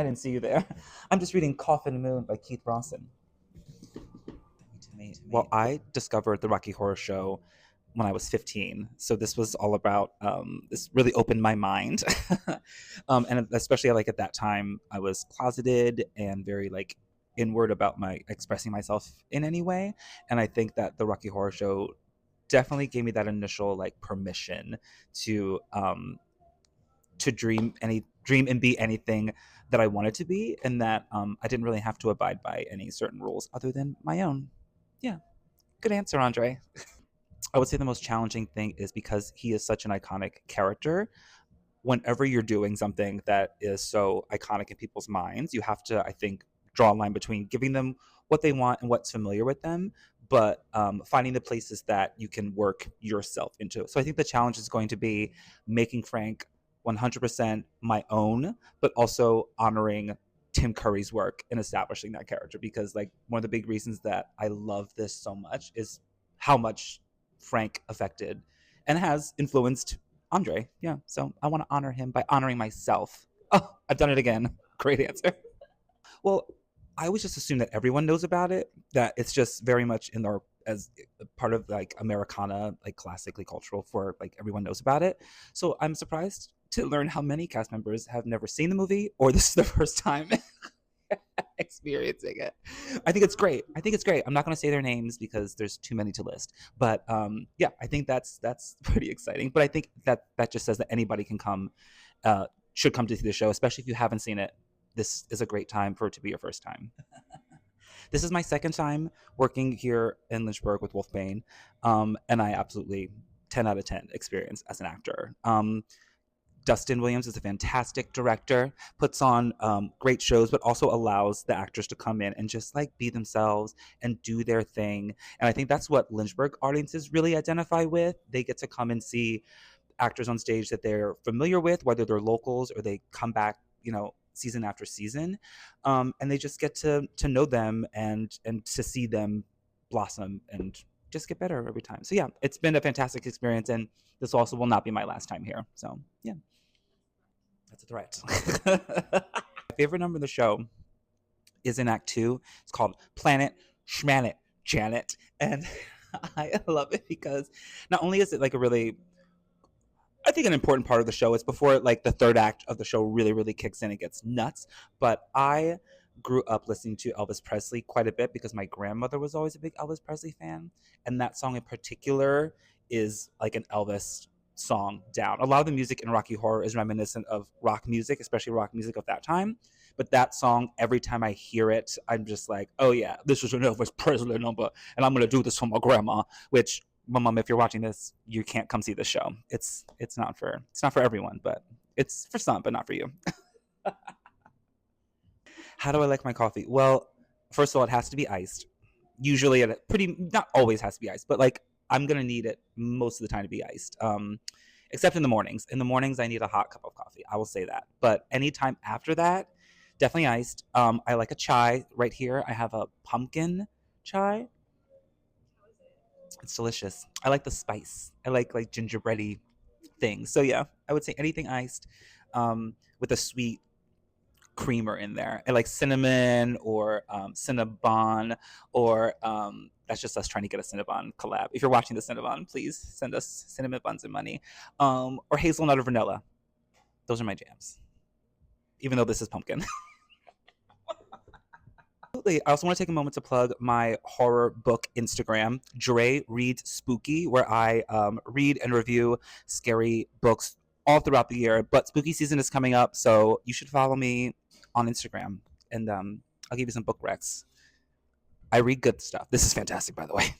I didn't see you there. I'm just reading Coffin Moon by Keith Rawson. Well, I discovered the Rocky Horror Show when I was 15. So this was all about, this really opened my mind. And especially like at that time, I was closeted and very like inward about my expressing myself in any way. And I think that the Rocky Horror Show definitely gave me that initial like permission to dream and be anything that I wanted to be, and that I didn't really have to abide by any certain rules other than my own. Yeah, good answer, Andre. I would say the most challenging thing is because he is such an iconic character. Whenever you're doing something that is so iconic in people's minds, you have to, I think, draw a line between giving them what they want and what's familiar with them, but finding the places that you can work yourself into. So I think the challenge is going to be making Frank 100% my own, but also honoring Tim Curry's work in establishing that character. Because like one of the big reasons that I love this so much is how much Frank affected and has influenced Andre. Yeah. So I want to honor him by honoring myself. Oh, I've done it again. Great answer. Well, I always just assume that everyone knows about it, that it's just very much in our as part of like Americana, like classically cultural for like everyone knows about it. So I'm surprised to learn how many cast members have never seen the movie or this is the first time experiencing it. I think it's great. I think it's great. I'm not going to say their names because there's too many to list. But yeah, I think that's pretty exciting. But I think that just says that anybody can come, should come to see the show, especially if you haven't seen it. This is a great time for it to be your first time. This is my second time working here in Lynchburg with Wolfbane, and I absolutely 10 out of 10 experience as an actor. Dustin Williams is a fantastic director, puts on great shows, but also allows the actors to come in and just like be themselves and do their thing. And I think that's what Lynchburg audiences really identify with. They get to come and see actors on stage that they're familiar with, whether they're locals or they come back, season after season, and they just get to know them and to see them blossom and just get better every time. So yeah, it's been a fantastic experience, and this also will not be my last time here. So yeah. That's a threat. My favorite number in the show is in Act Two. It's called Planet Schmanet Janet. And I love it because not only is it like a really, I think an important part of the show, it's before like the third act of the show really, really kicks in and gets nuts. But I grew up listening to Elvis Presley quite a bit because my grandmother was always a big Elvis Presley fan. And that song in particular is like an Elvis song down. A lot of the music in Rocky Horror is reminiscent of rock music, especially rock music of that time. But that song, every time I hear it, I'm just like, oh yeah, this is an Elvis Presley number, and I'm gonna do this for my grandma. Which, my mom, if you're watching this, you can't come see the show. It's not for everyone, but it's for some, but not for you. How do I like my coffee? Well, first of all, it has to be iced. Usually, it pretty not always has to be iced, but like I'm gonna need it most of the time to be iced. Except in the mornings. In the mornings, I need a hot cup of coffee. I will say that. But anytime after that, definitely iced. I like a chai right here. I have a pumpkin chai. It's delicious. I like the spice. I like gingerbready things. So yeah, I would say anything iced, with a sweet creamer in there. I like cinnamon or Cinnabon, or that's just us trying to get a Cinnabon collab. If you're watching the Cinnabon, please send us cinnamon buns and money, or hazelnut or vanilla. Those are my jams. Even though this is pumpkin. Absolutely. I also want to take a moment to plug my horror book Instagram, Dre Reads Spooky, where I read and review scary books all throughout the year. But spooky season is coming up, so you should follow me on Instagram, and I'll give you some book recs. I read good stuff. This is fantastic, by the way.